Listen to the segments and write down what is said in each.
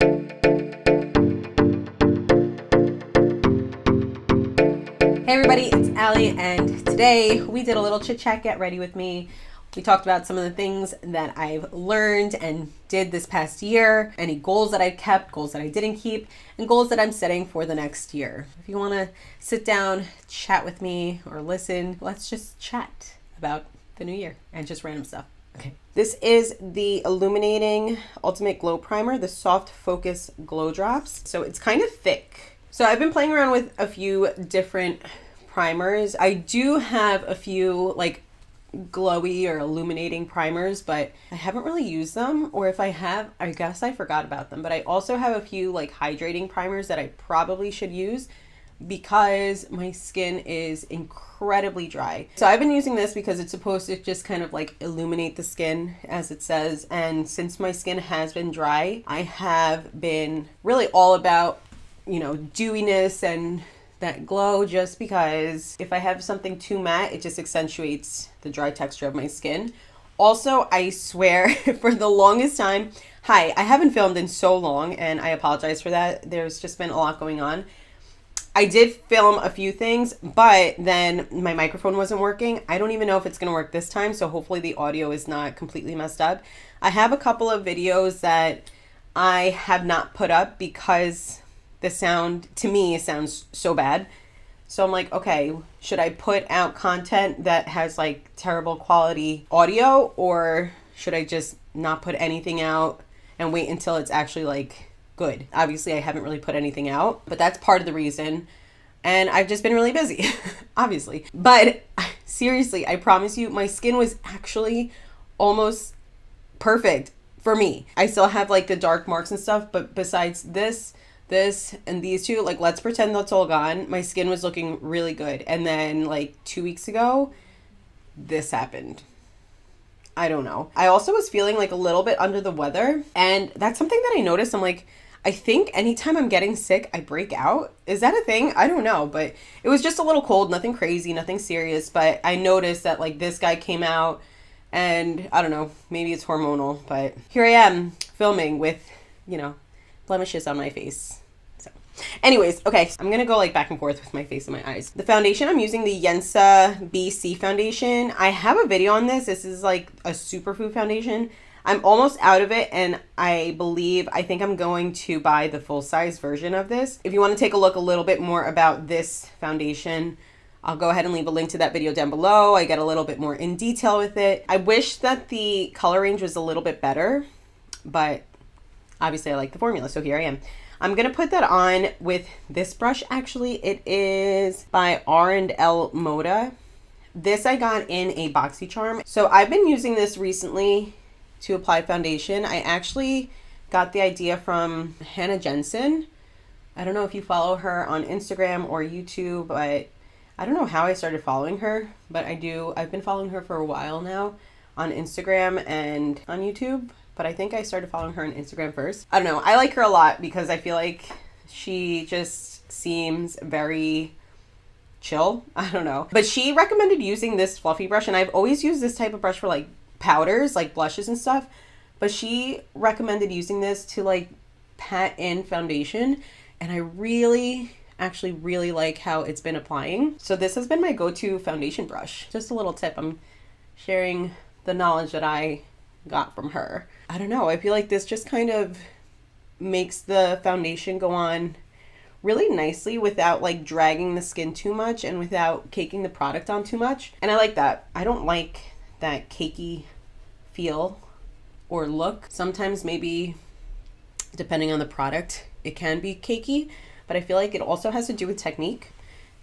Hey everybody, it's Allie, and today we did a little chit chat, get ready with me. We talked about some of the things that I've learned and did this past year, any goals that I kept, goals that I didn't keep, and goals that I'm setting for the next year. If you want to sit down, chat with me, or listen, let's just chat about the new year and just random stuff. Okay. This is the Illuminating Ultimate Glow Primer, the Soft Focus Glow Drops. So it's kind of thick. So I've been playing around with a few different primers. I do have a few like glowy or illuminating primers, but I haven't really used them, or if I have, I guess I forgot about them. But I also have a few like hydrating primers that I probably should use because my skin is incredibly dry. So I've been using this because it's supposed to just kind of like illuminate the skin, as it says. And since my skin has been dry, I have been really all about, you know, dewiness and that glow, just because if I have something too matte, it just accentuates the dry texture of my skin. Also, I swear for the longest time, I haven't filmed in so long and I apologize for that. There's just been a lot going on. I did film a few things, but then my microphone wasn't working. I don't even know if it's going to work this time, so hopefully the audio is not completely messed up. I have a couple of videos that I have not put up because the sound, to me, sounds so bad. So I'm like, okay, should I put out content that has like terrible quality audio, or should I just not put anything out and wait until it's actually like good? Obviously, I haven't really put anything out, but that's part of the reason. And I've just been really busy, obviously. But seriously, I promise you, my skin was actually almost perfect for me. I still have like the dark marks and stuff, but besides this, and these two, like, let's pretend that's all gone. My skin was looking really good. And then like 2 weeks ago, this happened. I don't know. I also was feeling like a little bit under the weather. And that's something that I noticed. I'm like, I think anytime I'm getting sick, I break out. Is that a thing? I don't know. But it was just a little cold, nothing crazy, nothing serious. But I noticed that like this guy came out, and I don't know, maybe it's hormonal. But here I am filming with, you know, blemishes on my face. So anyways, okay, I'm gonna go like back and forth with my face and my eyes. The foundation, I'm using the Yensa BC foundation. I have a video on this. This is like a superfood foundation. I'm almost out of it, and I think I'm going to buy the full size version of this. If you want to take a look a little bit more about this foundation, I'll go ahead and leave a link to that video down below. I get a little bit more in detail with it. I wish that the color range was a little bit better, but obviously I like the formula, so here I am. I'm going to put that on with this brush. Actually, it is by R&L Moda. This I got in a BoxyCharm. So I've been using this recently to apply foundation. I actually got the idea from Hannah Jensen. I don't know if you follow her on Instagram or YouTube, but I don't know how I started following her, but I do. I've been following her for a while now on Instagram and on YouTube. But I think I started following her on Instagram first. I don't know. I like her a lot because I feel like she just seems very chill. I don't know. But she recommended using this fluffy brush, and I've always used this type of brush for like powders, like blushes and stuff. But she recommended using this to like pat in foundation, and I actually really like how it's been applying. So this has been my go-to foundation brush. Just a little tip. I'm sharing the knowledge that I got from her. I don't know. I feel like this just kind of makes the foundation go on really nicely without like dragging the skin too much and without caking the product on too much. And I like that. I don't like that cakey feel or look. Sometimes maybe depending on the product, it can be cakey, but I feel like it also has to do with technique.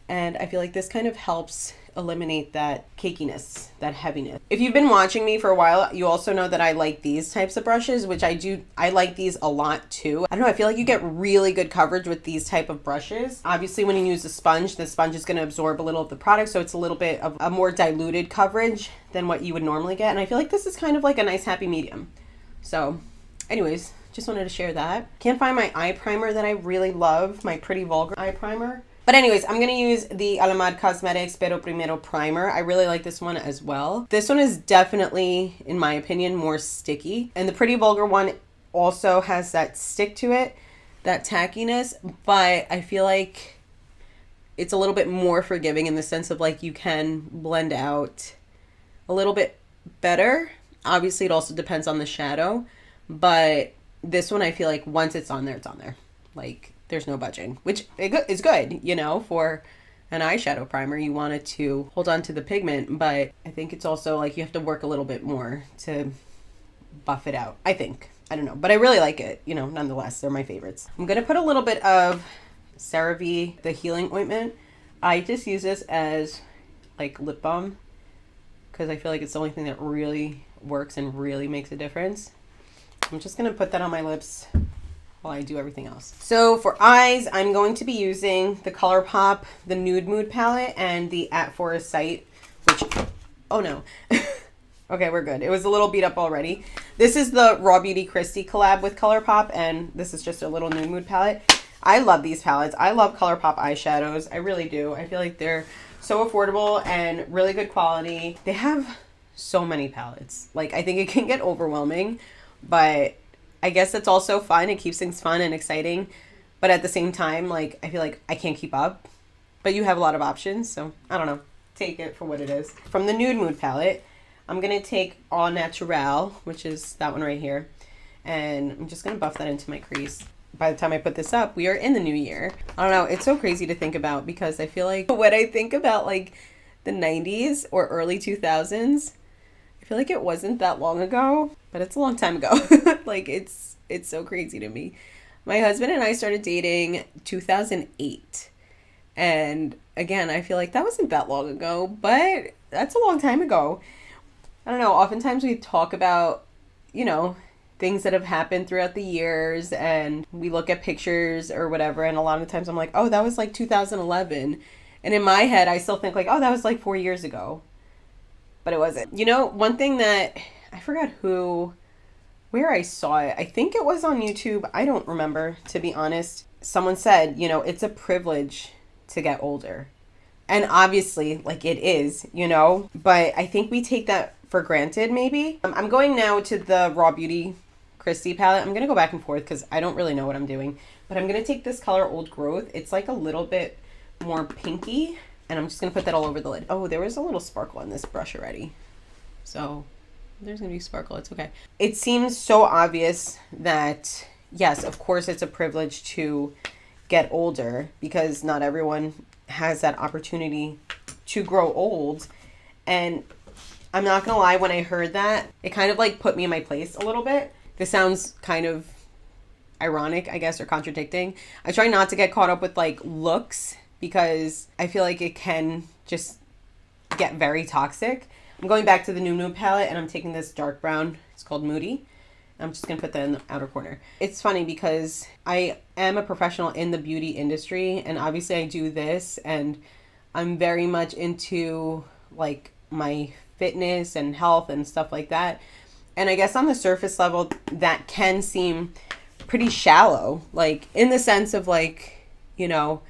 And I feel like this kind of helps eliminate that cakiness, that heaviness. If you've been watching me for a while, you also know that I like these types of brushes, which I do. I like these a lot too. I don't know, I feel like you get really good coverage with these type of brushes. Obviously, when you use the sponge is going to absorb a little of the product, so it's a little bit of a more diluted coverage than what you would normally get. And I feel like this is kind of like a nice happy medium. So anyways, just wanted to share that. Can't find my eye primer that I really love, my Pretty Vulgar eye primer. But anyways, I'm going to use the Alamar Cosmetics Pero Primero primer. I really like this one as well. This one is definitely, in my opinion, more sticky. And the Pretty Vulgar one also has that stick to it, that tackiness, but I feel like it's a little bit more forgiving in the sense of like you can blend out a little bit better. Obviously, it also depends on the shadow, but this one I feel like once it's on there, it's on there. Like there's no budging, which is good, you know, for an eyeshadow primer. You want it to hold on to the pigment, but I think it's also like you have to work a little bit more to buff it out, I think. I don't know, but I really like it, you know, nonetheless. They're my favorites. I'm going to put a little bit of Cerave, the healing ointment. I just use this as like lip balm because I feel like it's the only thing that really works and really makes a difference. I'm just going to put that on my lips while I do everything else. So for eyes, I'm going to be using the Colourpop, the Nude Mood palette, and the At Forest Sight, which, oh no. Okay, we're good. It was a little beat up already. This is the Raw Beauty Christie collab with Colourpop, and this is just a little Nude Mood palette. I love these palettes. I love Colourpop eyeshadows. I really do. I feel like they're so affordable and really good quality. They have so many palettes. Like, I think it can get overwhelming, but I guess it's also fun. It keeps things fun and exciting. But at the same time, like, I feel like I can't keep up. But you have a lot of options, so I don't know. Take it for what it is. From the Nude Mood palette, I'm going to take All Natural, which is that one right here, and I'm just going to buff that into my crease. By the time I put this up, we are in the new year. I don't know, it's so crazy to think about because I feel like when I think about like the 90s or early 2000s, I feel like it wasn't that long ago, but it's a long time ago. Like it's so crazy to me. My husband and I started dating 2008. And again, I feel like that wasn't that long ago, but that's a long time ago. I don't know, oftentimes we talk about, you know, things that have happened throughout the years and we look at pictures or whatever, and a lot of times I'm like, oh, that was like 2011. And in my head, I still think like, oh, that was like 4 years ago. But it wasn't. You know, one thing that, I forgot where I saw it. I think it was on YouTube. I don't remember, to be honest. Someone said, you know, it's a privilege to get older. And obviously, like it is, you know, but I think we take that for granted maybe. I'm going now to the Raw Beauty Christie palette. I'm going to go back and forth because I don't really know what I'm doing. But I'm going to take this color Old Growth. It's like a little bit more pinky. And I'm just going to put that all over the lid. Oh, there was a little sparkle on this brush already. So there's going to be sparkle. It's okay. It seems so obvious that, yes, of course it's a privilege to get older because not everyone has that opportunity to grow old. And I'm not gonna lie, when I heard that, it kind of like put me in my place a little bit. This sounds kind of ironic, I guess, or contradicting. I try not to get caught up with like looks because I feel like it can just get very toxic. I'm going back to the Nude Mood palette and I'm taking this dark brown. It's called Moody. I'm just going to put that in the outer corner. It's funny because I am a professional in the beauty industry and obviously I do this and I'm very much into like my fitness and health and stuff like that. And I guess on the surface level that can seem pretty shallow, like in the sense of like, you know,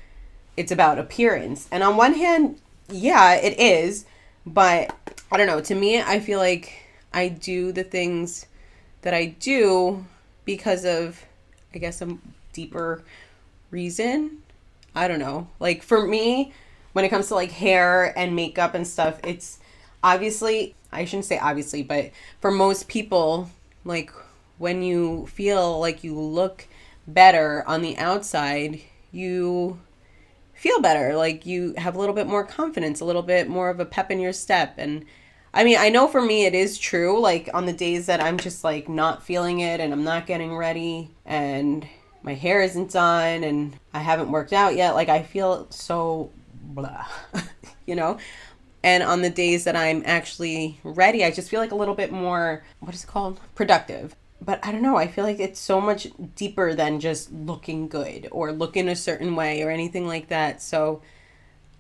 it's about appearance. And on one hand, yeah, it is, but I don't know. To me, I feel like I do the things that I do because of, I guess, a deeper reason. I don't know. Like for me, when it comes to like hair and makeup and stuff, it's obviously, I shouldn't say obviously, but for most people, like when you feel like you look better on the outside, you feel better. Like you have a little bit more confidence, a little bit more of a pep in your step. And I mean, I know for me it is true, like on the days that I'm just like not feeling it and I'm not getting ready and my hair isn't done and I haven't worked out yet, like I feel so blah, you know? And on the days that I'm actually ready, I just feel like a little bit more, what is it called? Productive. But I don't know, I feel like it's so much deeper than just looking good or looking a certain way or anything like that. So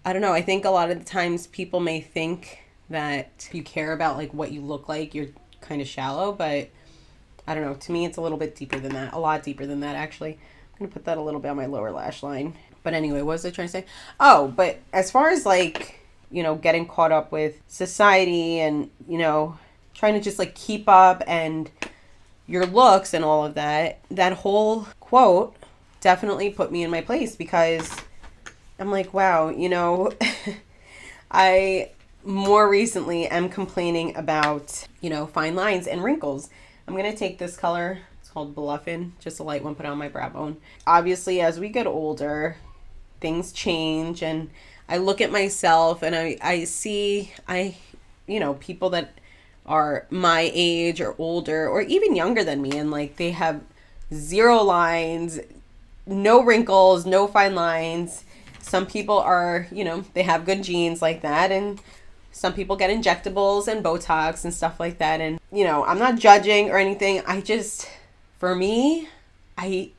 I don't know, I think a lot of the times people may think that if you care about like what you look like, you're kind of shallow, but I don't know, to me it's a little bit deeper than that, a lot deeper than that actually. I'm gonna put that a little bit on my lower lash line. But anyway, what was I trying to say? Oh, but as far as like, you know, getting caught up with society and, you know, trying to just like keep up and your looks and all of that, that whole quote definitely put me in my place, because I'm like, wow, you know, I more recently am complaining about, you know, fine lines and wrinkles. I'm going to take this color. It's called Bluffin', just a light one, put on my brow bone. Obviously, as we get older, things change, and I look at myself and I see, you know, people that are my age or older or even younger than me, and like they have zero lines, no wrinkles, no fine lines. Some people are, you know, they have good genes like that, and some people get injectables and Botox and stuff like that. And, you know, I'm not judging or anything. I just, for me, I'm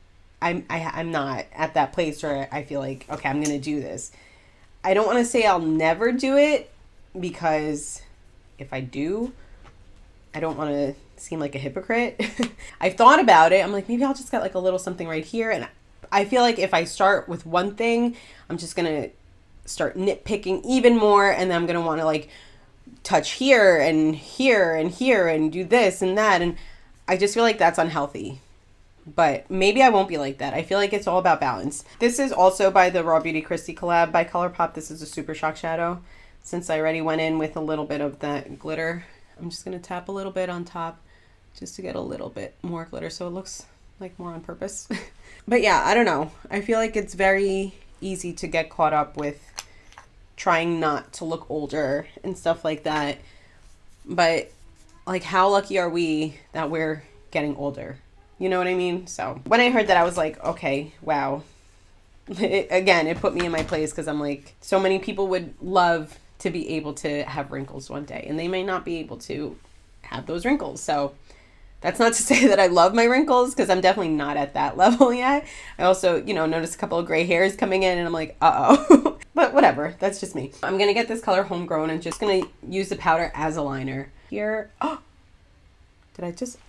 not at that place where I feel like, okay, I'm going to do this. I don't want to say I'll never do it, because if I do, I don't want to seem like a hypocrite. I've thought about it. I'm like, maybe I'll just get like a little something right here. And I feel like if I start with one thing, I'm just going to start nitpicking even more. And then I'm going to want to like touch here and here and here and do this and that. And I just feel like that's unhealthy. But maybe I won't be like that. I feel like it's all about balance. This is also by the Raw Beauty Christy collab by Colourpop. This is a Super Shock Shadow. Since I already went in with a little bit of that glitter, I'm just going to tap a little bit on top just to get a little bit more glitter so it looks like more on purpose. But yeah, I don't know. I feel like it's very easy to get caught up with trying not to look older and stuff like that. But like, how lucky are we that we're getting older? You know what I mean? So when I heard that, I was like, okay, wow. It put me in my place, because I'm like, so many people would love to be able to have wrinkles one day, and they may not be able to have those wrinkles. So that's not to say that I love my wrinkles, because I'm definitely not at that level yet. I also, you know, noticed a couple of gray hairs coming in, and I'm like, uh-oh. But whatever, that's just me. I'm going to get this color Homegrown and just going to use the powder as a liner. Here, oh, did I just...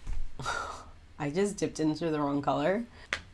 I just dipped into the wrong color.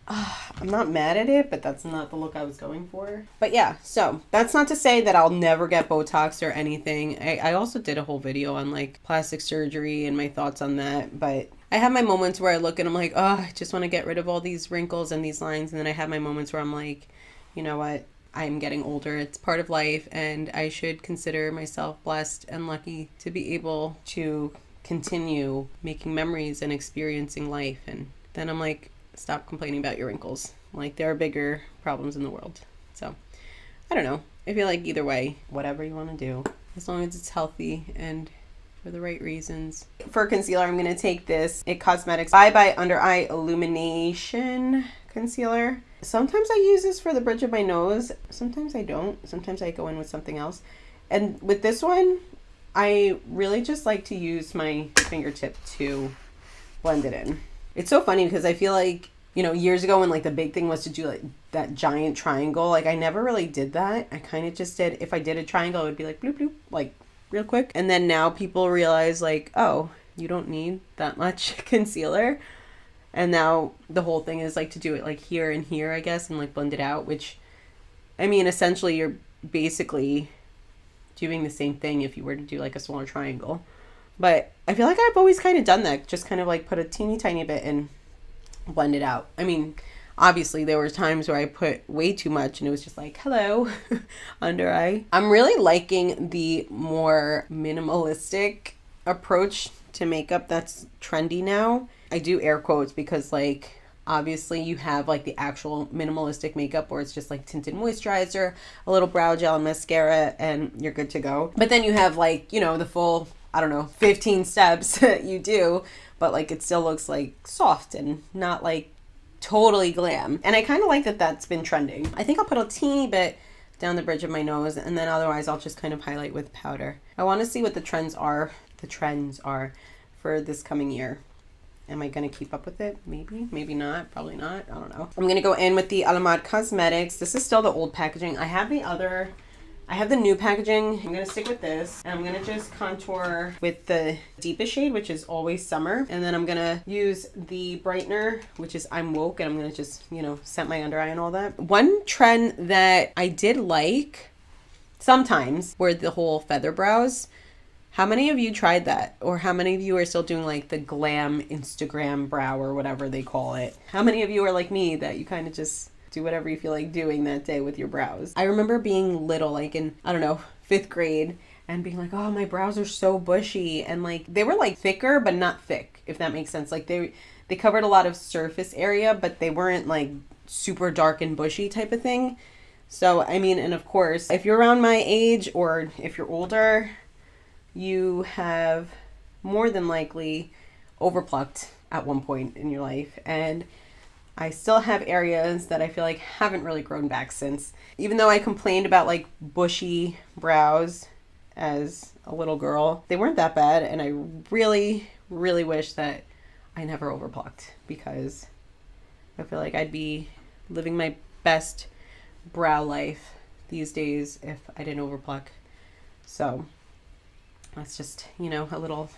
I'm not mad at it, but that's not the look I was going for. But yeah, so that's not to say that I'll never get Botox or anything. I also did a whole video on like plastic surgery and my thoughts on that. But I have my moments where I look and I'm like, oh, I just want to get rid of all these wrinkles and these lines. And then I have my moments where I'm like, you know what? I'm getting older. It's part of life, and I should consider myself blessed and lucky to be able to continue making memories and experiencing life. And then I'm like, stop complaining about your wrinkles. Like, there are bigger problems in the world. So I don't know. I feel like either way, whatever you want to do, as long as it's healthy and for the right reasons. For concealer, I'm going to take this It Cosmetics Bye Bye Under Eye Illumination concealer. Sometimes I use this for the bridge of my nose. Sometimes I don't. Sometimes I go in with something else. And with this one, I really just like to use my fingertip to blend it in. It's so funny because I feel like, you know, years ago when like the big thing was to do like that giant triangle, like I never really did that. I kind of just did, if I did a triangle, it would be like bloop bloop, like real quick. And then now people realize like, oh, you don't need that much concealer. And now the whole thing is like to do it like here and here, I guess, and like blend it out, which, I mean, essentially you're basically doing the same thing if you were to do like a smaller triangle. But I feel like I've always kind of done that, just kind of like put a teeny tiny bit and blend it out. I mean, obviously there were times where I put way too much and it was just like, hello, under eye. I'm really liking the more minimalistic approach to makeup that's trendy now. I do air quotes because like, obviously you have like the actual minimalistic makeup where it's just like tinted moisturizer, a little brow gel and mascara, and you're good to go. But then you have like, you know, the full, I don't know, 15 steps that you do, but like it still looks like soft and not like totally glam. And I kind of like that that's been trending. I think I'll put a teeny bit down the bridge of my nose, and then otherwise I'll just kind of highlight with powder. I want to see what the trends are for this coming year. Am I going to keep up with it? Maybe, maybe not, probably not. I don't know. I'm going to go in with the Alamar Cosmetics. This is still the old packaging. I have the new packaging. I'm going to stick with this. And I'm going to just contour with the deepest shade, which is Always Summer. And then I'm going to use the brightener, which is I'm Woke. And I'm going to just, you know, set my under eye and all that. One trend that I did like sometimes were the whole feather brows. How many of you tried that? Or how many of you are still doing like the glam Instagram brow or whatever they call it? How many of you are like me that you kind of just do whatever you feel like doing that day with your brows? I remember being little, like in, I don't know, 5th grade, and being like, oh, my brows are so bushy. And like, they were like thicker, but not thick, if that makes sense. Like they covered a lot of surface area, but they weren't like super dark and bushy type of thing. So, I mean, and of course, if you're around my age or if you're older, you have more than likely overplucked at one point in your life. And I still have areas that I feel like haven't really grown back since. Even though I complained about like bushy brows as a little girl, they weren't that bad. And I really, really wish that I never overplucked, because I feel like I'd be living my best brow life these days if I didn't overpluck. So that's just, you know, a little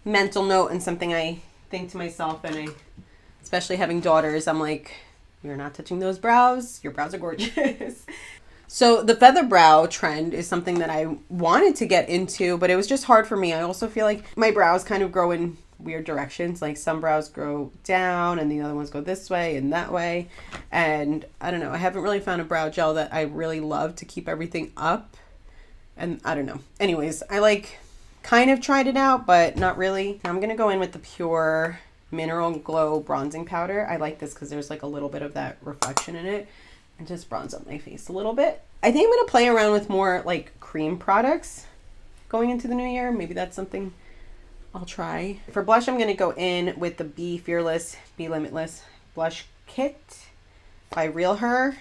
mental note and something I think to myself. And especially having daughters, I'm like, you're not touching those brows. Your brows are gorgeous. So the feather brow trend is something that I wanted to get into, but it was just hard for me. I also feel like my brows kind of grow in weird directions. Like some brows grow down and the other ones go this way and that way. And I don't know. I haven't really found a brow gel that I really love to keep everything up. And I don't know. Anyways, I like kind of tried it out, but not really. I'm going to go in with the Pure Mineral Glow Bronzing Powder. I like this because there's like a little bit of that reflection in it, and just bronze up my face a little bit. I think I'm going to play around with more like cream products going into the new year. Maybe that's something I'll try. For blush, I'm going to go in with the Be Fearless, Be Limitless Blush Kit by Real Her.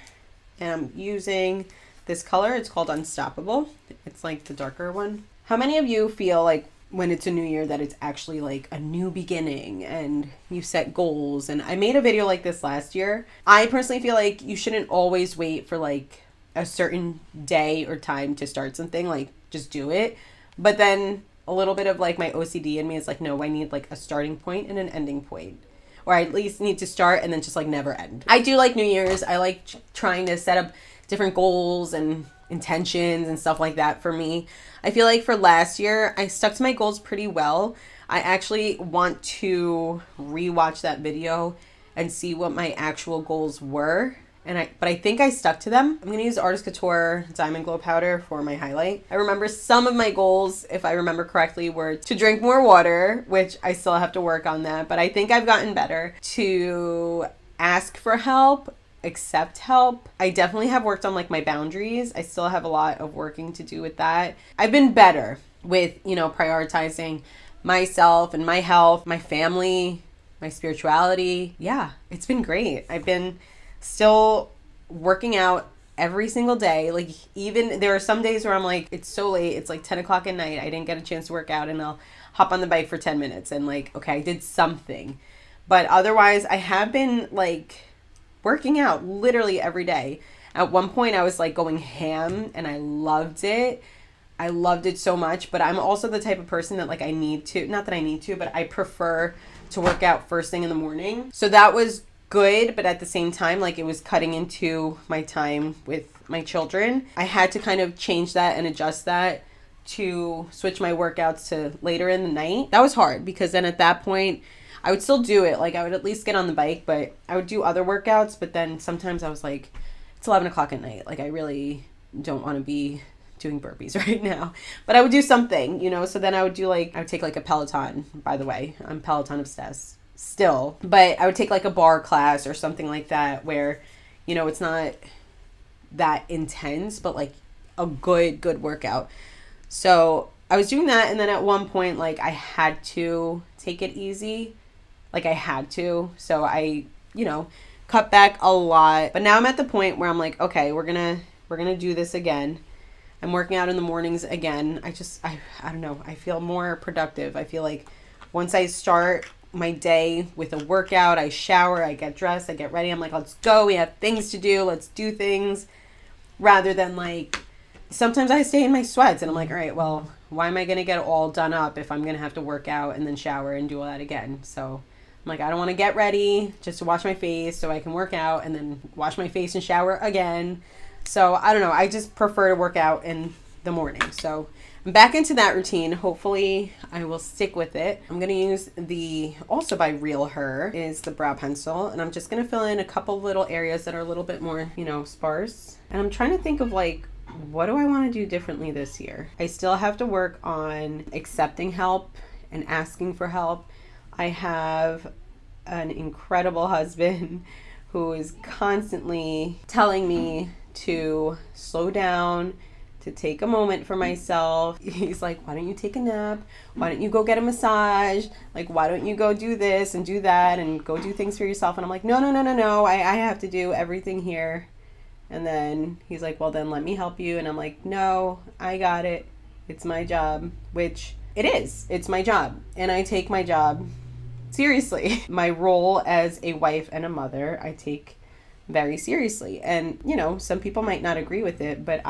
And I'm using this color. It's called Unstoppable. It's like the darker one. How many of you feel like when it's a new year that it's actually like a new beginning and you set goals? And I made a video like this last year. I personally feel like you shouldn't always wait for like a certain day or time to start something. Like just do it. But then a little bit of like my OCD in me is like, no, I need like a starting point and an ending point. Or I at least need to start and then just like never end. I do like New Year's. I like trying to set up different goals and intentions and stuff like that for me. I feel like for last year, I stuck to my goals pretty well. I actually want to rewatch that video and see what my actual goals were. But I think I stuck to them. I'm going to use Artist Couture Diamond Glow Powder for my highlight. I remember some of my goals, if I remember correctly, were to drink more water, which I still have to work on that. But I think I've gotten better. To ask for help, accept help. I definitely have worked on like my boundaries. I still have a lot of working to do with that. I've been better with, you know, prioritizing myself and my health, my family, my spirituality. Yeah, it's been great. I've been still working out every single day. Like even there are some days where I'm like, it's so late. It's like 10 o'clock at night. I didn't get a chance to work out, and I'll hop on the bike for 10 minutes and like, okay, I did something. But otherwise I have been like working out literally every day. At one point I was like going ham and I loved it. I loved it so much, but I'm also the type of person that like I need to, not that I need to, but I prefer to work out first thing in the morning. So that was good, but at the same time, like it was cutting into my time with my children. I had to kind of change that and adjust that to switch my workouts to later in the night. That was hard because then at that point I would still do it. Like I would at least get on the bike, but I would do other workouts. But then sometimes I was like, it's 11 o'clock at night. Like I really don't want to be doing burpees right now, but I would do something, you know? So then I would take like a Peloton, by the way. I'm Peloton obsessed still, but I would take like a bar class or something like that where, you know, it's not that intense, but like a good workout. So I was doing that. And then at one point, like I had to take it easy. Like I had to. So I, you know, cut back a lot, but now I'm at the point where I'm like, okay, we're going to do this again. I'm working out in the mornings again. I don't know. I feel more productive. I feel like once I start my day with a workout, I shower, I get dressed, I get ready. I'm like, let's go. We have things to do. Let's do things, rather than like, sometimes I stay in my sweats and I'm like, all right, well, why am I going to get all done up if I'm going to have to work out and then shower and do all that again? So I'm like, I don't want to get ready just to wash my face so I can work out and then wash my face and shower again. So I don't know. I just prefer to work out in the morning. So I'm back into that routine. Hopefully I will stick with it. I'm going to use also by Real Her, is the brow pencil. And I'm just going to fill in a couple little areas that are a little bit more, sparse. And I'm trying to think of what do I want to do differently this year? I still have to work on accepting help and asking for help. I have an incredible husband who is constantly telling me to slow down, to take a moment for myself. He's like, why don't you take a nap? Why don't you go get a massage? Why don't you go do this and do that and go do things for yourself? And I'm like, no. I have to do everything here. And then he's like, well, then let me help you. And I'm like, no, I got it. It's my job, which it is. It's my job. And I take my job seriously. My role as a wife and a mother, I take very seriously. And, some people might not agree with it, but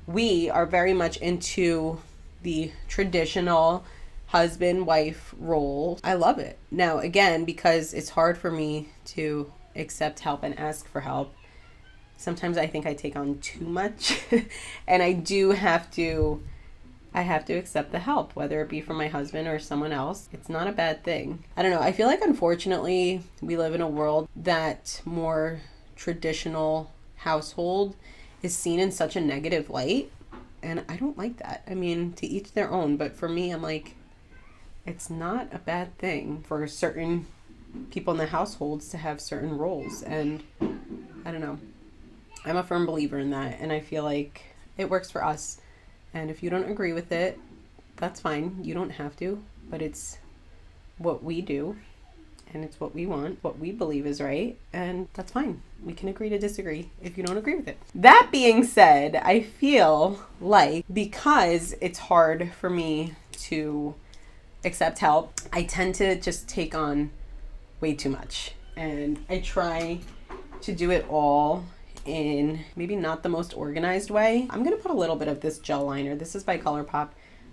we are very much into the traditional husband-wife role. I love it. Now, again, because it's hard for me to accept help and ask for help, sometimes I think I take on too much and I have to accept the help, whether it be from my husband or someone else. It's not a bad thing. I don't know. I feel like, unfortunately, we live in a world that more traditional household is seen in such a negative light. And I don't like that. I mean, to each their own. But for me, I'm like, it's not a bad thing for certain people in the households to have certain roles. And I don't know. I'm a firm believer in that, and I feel like it works for us. And if you don't agree with it, that's fine. You don't have to, but it's what we do, and it's what we want, what we believe is right, and that's fine. We can agree to disagree if you don't agree with it. That being said, I feel like because it's hard for me to accept help, I tend to just take on way too much, and I try to do it all in maybe not the most organized way. I'm going to put a little bit of this gel liner. This is by Colourpop. I'm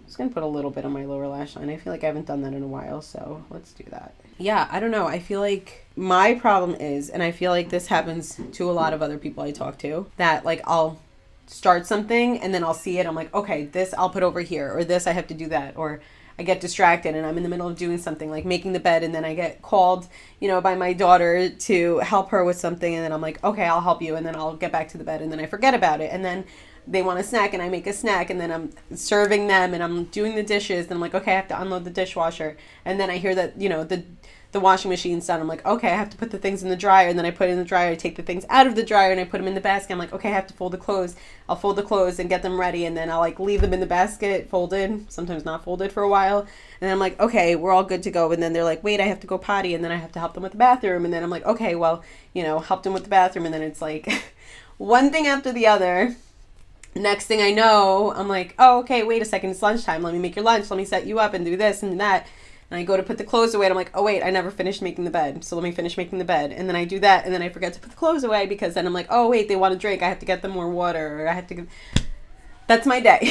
just going to put a little bit on my lower lash line. I feel like I haven't done that in a while, so let's do that. Yeah, I don't know. I feel like my problem is, and I feel like this happens to a lot of other people I talk to, that I'll start something and then I'll see it. I'm like, okay, this I'll put over here, or this I have to do that, or I get distracted and I'm in the middle of doing something like making the bed, and then I get called, by my daughter to help her with something, and then I'm like, okay, I'll help you, and then I'll get back to the bed, and then I forget about it, and then they want a snack and I make a snack, and then I'm serving them and I'm doing the dishes, and I'm like, okay, I have to unload the dishwasher, and then I hear that, the washing machine's done. I'm like, okay, I have to put the things in the dryer, and then I put it in the dryer, I take the things out of the dryer and I put them in the basket. I'm like, okay, I have to fold the clothes. I'll fold the clothes and get them ready, and then I'll leave them in the basket folded, sometimes not folded for a while, and then I'm like, okay, we're all good to go. And then they're like, wait, I have to go potty, and then I have to help them with the bathroom, and then I'm like, okay, well, help them with the bathroom, and then it's one thing after the other. Next thing I know, I'm like, oh, okay, wait a second, it's lunchtime, let me make your lunch, let me set you up and do this and that. And I go to put the clothes away, and I'm like, oh wait, I never finished making the bed, so let me finish making the bed. And then I do that, and then I forget to put the clothes away, because then I'm like, oh wait, they want a drink, I have to get them more water, or I have to that's my day.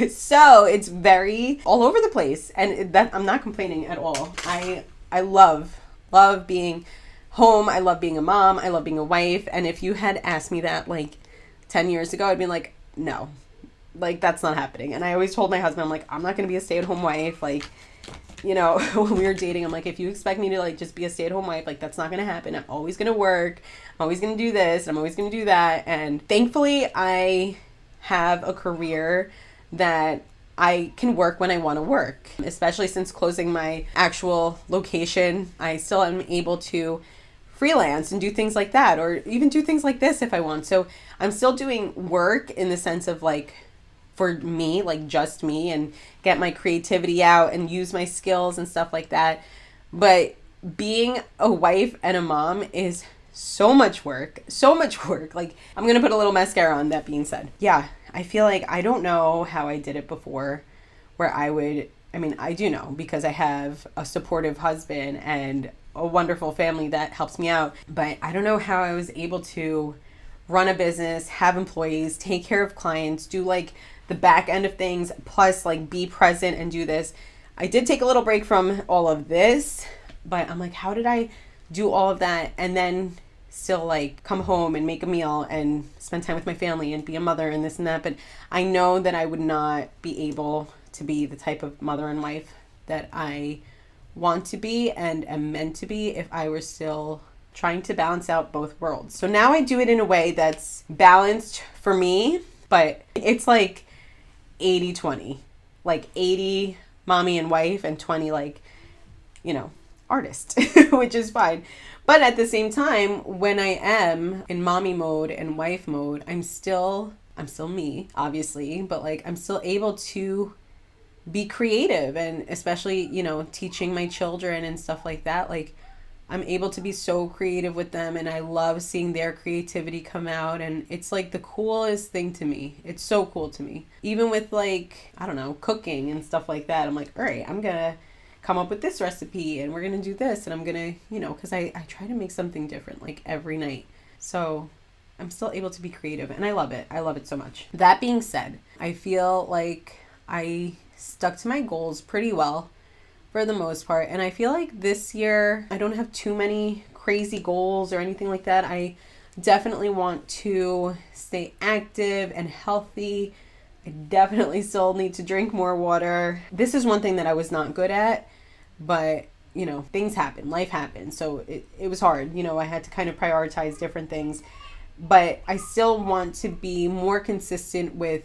So it's very all over the place, and that I'm not complaining at all. I love being home. I love being a mom. I love being a wife. And if you had asked me that 10 years ago, I'd be like, no, that's not happening. And I always told my husband, I'm like, I'm not going to be a stay-at-home wife. When we were dating, I'm like, if you expect me to just be a stay-at-home wife, that's not going to happen. I'm always going to work. I'm always going to do this. I'm always going to do that. And thankfully, I have a career that I can work when I want to work, especially since closing my actual location. I still am able to freelance and do things like that, or even do things like this if I want. So I'm still doing work in the sense of for me, just me, and get my creativity out and use my skills and stuff like that. But being a wife and a mom is so much work. I'm going to put a little mascara on, that being said. Yeah, I feel I don't know how I did it before, where I do know, because I have a supportive husband and a wonderful family that helps me out. But I don't know how I was able to run a business, have employees, take care of clients, do the back end of things, plus be present and do this. I did take a little break from all of this, but I'm like, how did I do all of that and then still like come home and make a meal and spend time with my family and be a mother and this and that. But I know that I would not be able to be the type of mother and wife that I want to be and am meant to be if I were still trying to balance out both worlds. So now I do it in a way that's balanced for me, but it's like 80-20, like 80 mommy and wife and 20 like, you know, artist, which is fine. But at the same time, when I am in mommy mode and wife mode, I'm still me, obviously, but like I'm still able to be creative, and especially, you know, teaching my children and stuff like that. Like I'm able to be so creative with them, and I love seeing their creativity come out, and it's like the coolest thing to me. It's so cool to me. Even with like, I don't know, cooking and stuff like that. I'm like, all right, I'm gonna come up with this recipe and we're gonna do this, and I'm gonna, you know, because I try to make something different like every night. So I'm still able to be creative, and I love it. I love it so much. That being said, I feel like I stuck to my goals pretty well for the most part. And I feel like this year I don't have too many crazy goals or anything like that. I definitely want to stay active and healthy. I definitely still need to drink more water. This is one thing that I was not good at, but you know, things happen, life happens. So it was hard. You know, I had to kind of prioritize different things, but I still want to be more consistent with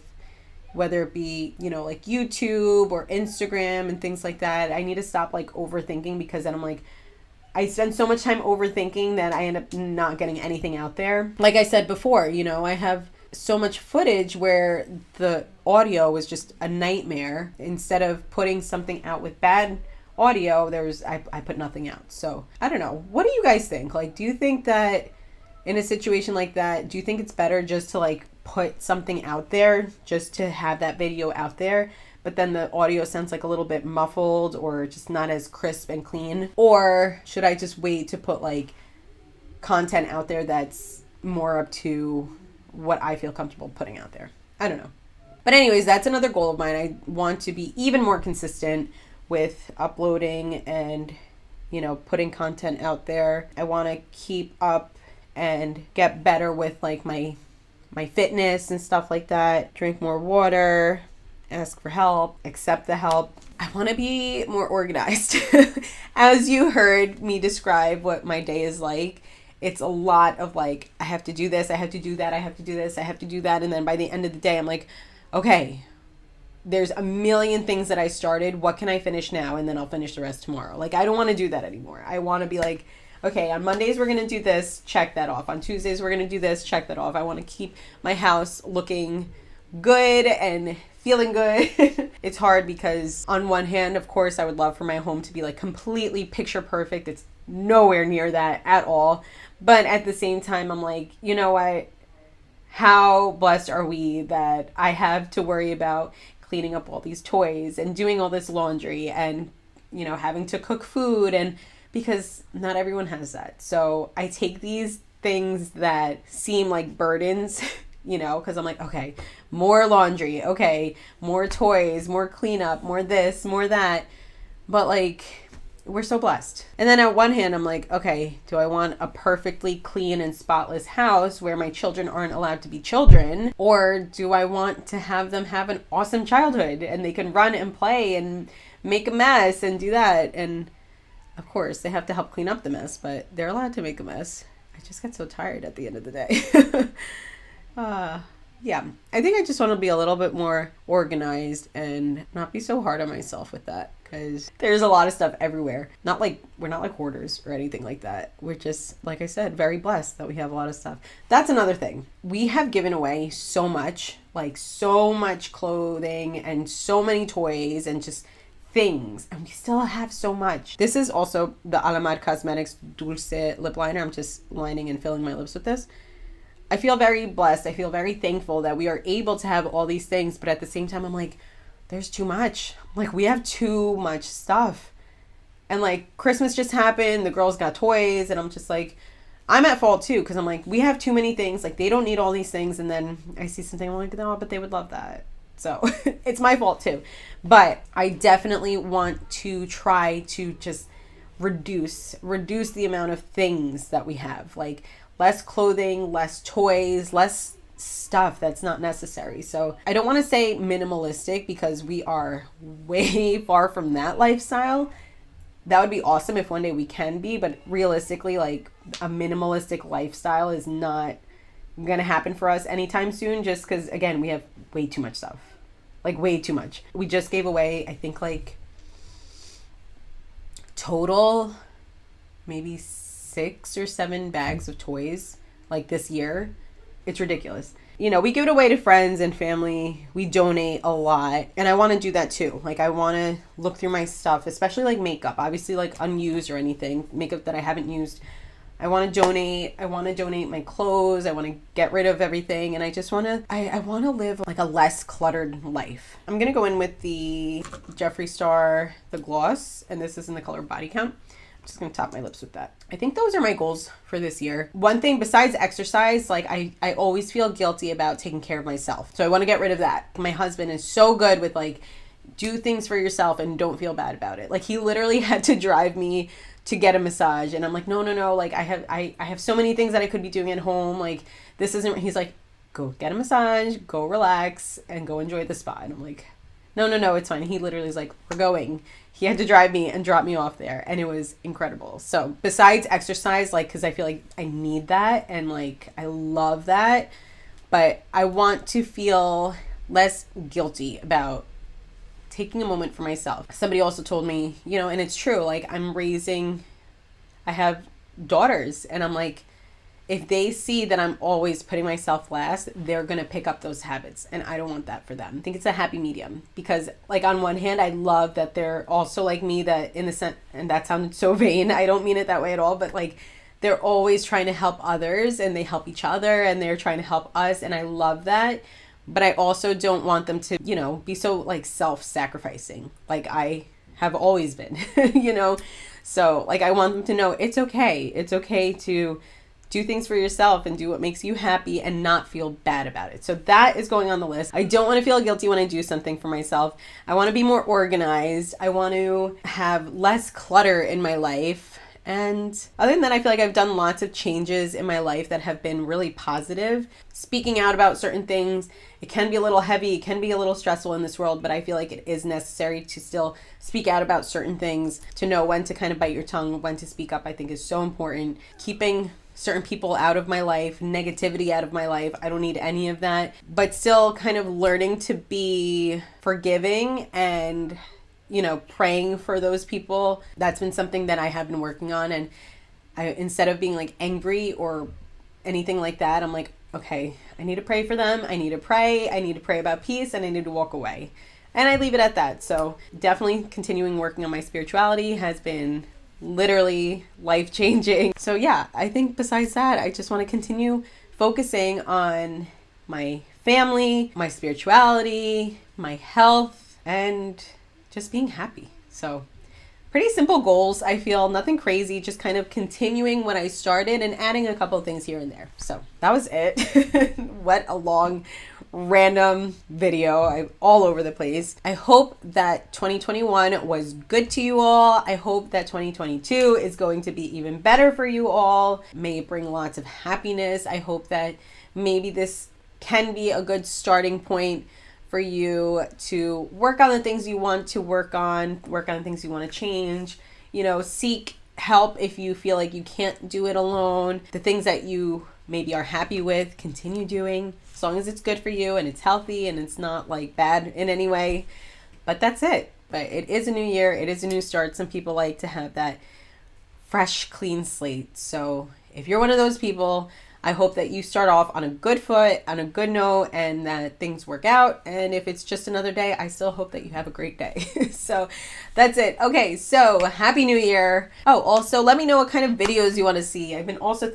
whether it be, you know, like YouTube or Instagram and things like that. I need to stop like overthinking, because then I'm like, I spend so much time overthinking that I end up not getting anything out there. Like I said before, you know, I have so much footage where the audio was just a nightmare. Instead of putting something out with bad audio, I put nothing out. So I don't know. What do you guys think? Like, do you think that in a situation like that, do you think it's better just to like put something out there just to have that video out there, but then the audio sounds like a little bit muffled or just not as crisp and clean? Or should I just wait to put like content out there that's more up to what I feel comfortable putting out there? I don't know. But anyways, that's another goal of mine. I want to be even more consistent with uploading and, you know, putting content out there. I want to keep up and get better with like my fitness and stuff like that. Drink more water, ask for help, accept the help. I want to be more organized. As you heard me describe what my day is like, it's a lot of like, I have to do this, I have to do that, I have to do this, I have to do that. And then by the end of the day, I'm like, okay, there's a million things that I started. What can I finish now? And then I'll finish the rest tomorrow. Like, I don't want to do that anymore. I want to be like, okay, on Mondays, we're going to do this, check that off. On Tuesdays, we're going to do this, check that off. I want to keep my house looking good and feeling good. It's hard because on one hand, of course, I would love for my home to be like completely picture perfect. It's nowhere near that at all. But at the same time, I'm like, you know what? How blessed are we that I have to worry about cleaning up all these toys and doing all this laundry and, you know, having to cook food, and because not everyone has that. So I take these things that seem like burdens, you know, because I'm like, okay, more laundry, okay, more toys, more cleanup, more this, more that. But like, we're so blessed. And then at one hand, I'm like, okay, do I want a perfectly clean and spotless house where my children aren't allowed to be children? Or do I want to have them have an awesome childhood and they can run and play and make a mess and do that? And of course, they have to help clean up the mess, but they're allowed to make a mess. I just get so tired at the end of the day. Yeah, I think I just want to be a little bit more organized and not be so hard on myself with that, because there's a lot of stuff everywhere. We're not like hoarders or anything like that. We're just, like I said, very blessed that we have a lot of stuff. That's another thing. We have given away so much, like so much clothing and so many toys and just things, and we still have so much. This is also the Alamar Cosmetics Dulce lip liner. I'm just lining and filling my lips with this. I feel very blessed. I feel very thankful that we are able to have all these things, but at the same time, I'm like, there's too much. Like, we have too much stuff. And like, Christmas just happened, the girls got toys, and I'm just like, I'm at fault too, because I'm like, we have too many things. Like, they don't need all these things, and then I see something, I'm like, no, but they would love that. So it's my fault too. But I definitely want to try to just reduce the amount of things that we have. Like less clothing, less toys, less stuff that's not necessary. So I don't want to say minimalistic because we are way far from that lifestyle. That would be awesome if one day we can be, but realistically, like a minimalistic lifestyle is not going to happen for us anytime soon, just because, again, we have way too much stuff. Like way too much. We just gave away, I think, like total maybe 6 or 7 bags of toys like this year. It's ridiculous. You know, we give it away to friends and family. We donate a lot. And I want to do that too. Like I want to look through my stuff, especially like makeup, obviously like unused or anything, makeup that I haven't used. I want to donate. I want to donate my clothes. I want to get rid of everything. And I just want to, I want to live like a less cluttered life. I'm going to go in with the Jeffree Star, the gloss. And this is in the color Body Count. I'm just going to top my lips with that. I think those are my goals for this year. One thing besides exercise, like I always feel guilty about taking care of myself. So I want to get rid of that. My husband is so good with like, do things for yourself and don't feel bad about it. Like he literally had to drive me to get a massage. And I'm like, no. Like I have so many things that I could be doing at home. Like this isn't, he's like, go get a massage, go relax and go enjoy the spa. And I'm like, no, it's fine. He literally is like, we're going. He had to drive me and drop me off there. And it was incredible. So besides exercise, like, cause I feel like I need that. And like, I love that, but I want to feel less guilty about taking a moment for myself. Somebody also told me, you know, and it's true, like I have daughters and I'm like, if they see that I'm always putting myself last, they're going to pick up those habits. And I don't want that for them. I think it's a happy medium because like on one hand, I love that they're also like me, that in the sense, and that sounded so vain. I don't mean it that way at all, but like they're always trying to help others and they help each other and they're trying to help us. And I love that. But I also don't want them to, you know, be so like self-sacrificing like I have always been, you know? So like I want them to know it's okay. It's okay to do things for yourself and do what makes you happy and not feel bad about it. So that is going on the list. I don't want to feel guilty when I do something for myself. I want to be more organized. I want to have less clutter in my life. And other than that, I feel like I've done lots of changes in my life that have been really positive. Speaking out about certain things, it can be a little heavy, it can be a little stressful in this world, but I feel like it is necessary to still speak out about certain things, to know when to kind of bite your tongue, when to speak up, I think is so important. Keeping certain people out of my life, negativity out of my life, I don't need any of that, but still kind of learning to be forgiving and, you know, praying for those people. That's been something that I have been working on. And I, instead of being like angry or anything like that, I'm like, okay, I need to pray for them. I need to pray about peace, and I need to walk away. And I leave it at that. So definitely continuing working on my spirituality has been literally life-changing. So yeah, I think besides that, I just want to continue focusing on my family, my spirituality, my health, and just being happy. So pretty simple goals. I feel nothing crazy, just kind of continuing what I started and adding a couple of things here and there. So that was it. What a long random video. I'm all over the place. I hope that 2021 was good to you all. I hope that 2022 is going to be even better for you all. May it bring lots of happiness. I hope that maybe this can be a good starting point for you to work on the things you want to work on the things you want to change, you know, seek help if you feel like you can't do it alone. The things that you maybe are happy with, continue doing, as long as it's good for you and it's healthy and it's not like bad in any way. But that's it. But it is a new year. It is a new start. Some people like to have that fresh, clean slate. So if you're one of those people, I hope that you start off on a good foot, on a good note, and that things work out. And if it's just another day, I still hope that you have a great day. So that's it. Okay, so Happy New Year. Oh, also let me know what kind of videos you want to see. I've been also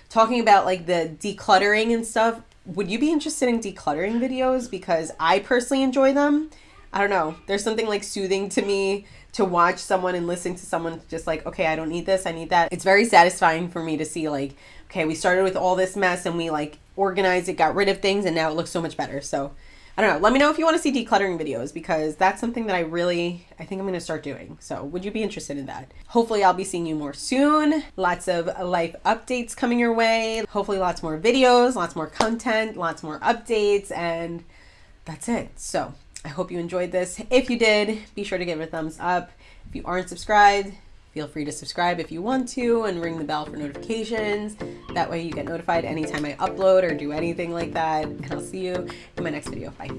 talking about like the decluttering and stuff. Would you be interested in decluttering videos? Because I personally enjoy them. I don't know. There's something like soothing to me to watch someone and listen to someone just like, okay, I don't need this, I need that. It's very satisfying for me to see like, okay, we started with all this mess and we like organized it, got rid of things, and now it looks so much better. So I don't know. Let me know if you want to see decluttering videos, because that's something that I think I'm going to start doing. So would you be interested in that? Hopefully I'll be seeing you more soon. Lots of life updates coming your way. Hopefully lots more videos, lots more content, lots more updates, and that's it. So I hope you enjoyed this. If you did, be sure to give it a thumbs up. If you aren't subscribed, feel free to subscribe if you want to, and ring the bell for notifications. That way you get notified anytime I upload or do anything like that. And I'll see you in my next video. Bye.